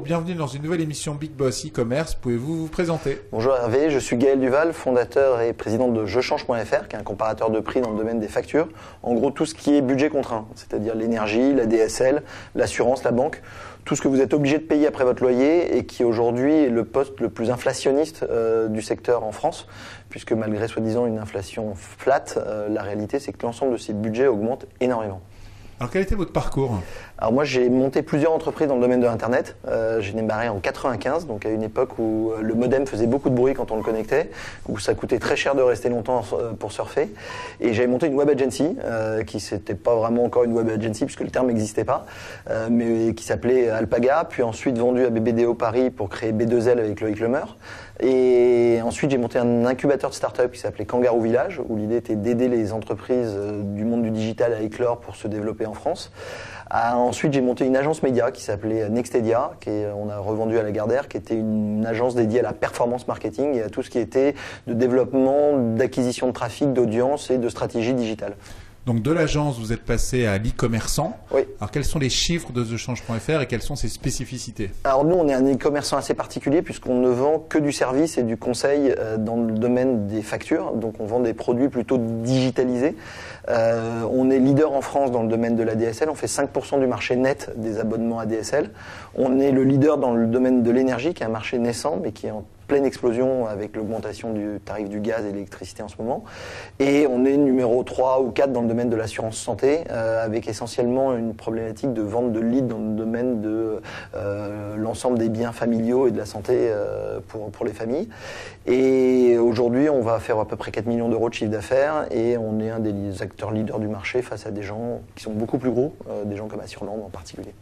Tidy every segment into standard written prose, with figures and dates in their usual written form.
Bonjour, bienvenue dans une nouvelle émission Big Boss e-commerce. Pouvez-vous vous présenter? Bonjour Hervé, je suis Gaël Duval, fondateur et président de jechange.fr, qui est un comparateur de prix dans le domaine des factures. En gros, tout ce qui est budget contraint, c'est-à-dire l'énergie, la DSL, l'assurance, la banque, tout ce que vous êtes obligé de payer après votre loyer et qui aujourd'hui est le poste le plus inflationniste du secteur en France, puisque malgré soi-disant une inflation flat, la réalité c'est que l'ensemble de ces budgets augmente énormément. Alors quel était votre parcours? Alors moi j'ai monté plusieurs entreprises dans le domaine de l'internet. J'ai démarré en 95, donc à une époque où le modem faisait beaucoup de bruit quand on le connectait, où ça coûtait très cher de rester longtemps pour surfer. Et j'avais monté une web agency qui c'était pas vraiment encore une web agency puisque le terme n'existait pas, mais qui s'appelait Alpaga. Puis ensuite vendu à BBDO Paris pour créer B2L avec Loïc Lemeur. Et ensuite j'ai monté un incubateur de start-up qui s'appelait Kangaroo Village, où l'idée était d'aider les entreprises du monde du digital à éclore pour se développer en France. Ensuite, j'ai monté une agence média qui s'appelait Nextedia, on a revendu à Lagardère, qui était une agence dédiée à la performance marketing et à tout ce qui était de développement, d'acquisition de trafic, d'audience et de stratégie digitale. Donc de l'agence, vous êtes passé à l'e-commerçant. Oui. Alors quels sont les chiffres de jechange.fr et quelles sont ses spécificités? Alors nous, on est un e-commerçant assez particulier puisqu'on ne vend que du service et du conseil dans le domaine des factures. Donc on vend des produits plutôt digitalisés. On est leader en France dans le domaine de la DSL. On fait 5% du marché net des abonnements à DSL. On est le leader dans le domaine de l'énergie, qui est un marché naissant mais qui est en pleine explosion avec l'augmentation du tarif du gaz et de l'électricité en ce moment. Et on est numéro 3 ou 4 dans le domaine de l'assurance santé, avec essentiellement une problématique de vente de leads dans le domaine de l'ensemble des biens familiaux et de la santé pour les familles. Et aujourd'hui, on va faire à peu près 4 millions d'euros de chiffre d'affaires et on est un des acteurs leaders du marché face à des gens qui sont beaucoup plus gros, des gens comme Assurland en particulier.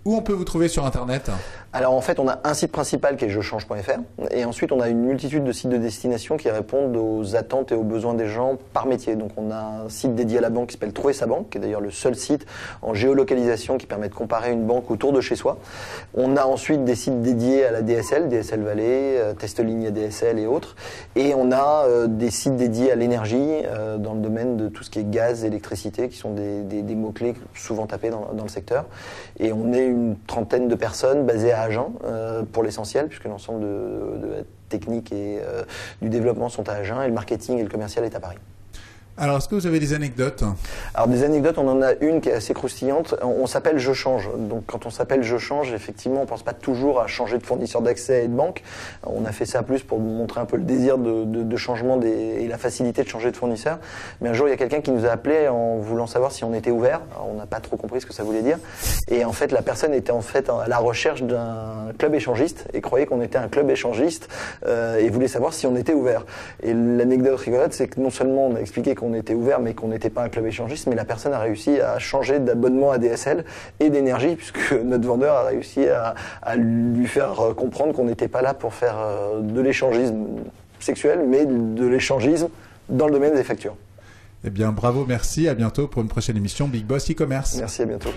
Où on peut vous trouver sur Internet? Alors en fait, on a un site principal qui est jechange.fr et ensuite on a une multitude de sites de destination qui répondent aux attentes et aux besoins des gens par métier. Donc on a un site dédié à la banque qui s'appelle Trouver sa banque, qui est d'ailleurs le seul site en géolocalisation qui permet de comparer une banque autour de chez soi. On a ensuite des sites dédiés à la DSL, DSL Valley, Test Ligne DSL et autres. Et on a des sites dédiés à l'énergie dans le domaine de tout ce qui est gaz, électricité, qui sont des mots-clés souvent tapés dans le secteur. Et on est une trentaine de personnes basées à Agen pour l'essentiel, puisque l'ensemble de la technique et du développement sont à Agen et le marketing et le commercial est à Paris. Alors, est-ce que vous avez des anecdotes? Alors, des anecdotes, on en a une qui est assez croustillante. On s'appelle Je Change. Donc, quand on s'appelle Je Change, effectivement, on pense pas toujours à changer de fournisseur d'accès et de banque. On a fait ça plus pour montrer un peu le désir de changement et la facilité de changer de fournisseur. Mais un jour, il y a quelqu'un qui nous a appelé en voulant savoir si on était ouvert. Alors, on n'a pas trop compris ce que ça voulait dire. Et en fait, la personne était en fait à la recherche d'un club échangiste et croyait qu'on était un club échangiste et voulait savoir si on était ouvert. Et l'anecdote rigolote, c'est que non seulement on a expliqué qu'on était ouvert mais qu'on n'était pas un club échangiste, mais la personne a réussi à changer d'abonnement à DSL et d'énergie puisque notre vendeur a réussi à lui faire comprendre qu'on n'était pas là pour faire de l'échangisme sexuel mais de l'échangisme dans le domaine des factures. Eh bien bravo, merci, à bientôt pour une prochaine émission Big Boss e-commerce. Merci, à bientôt.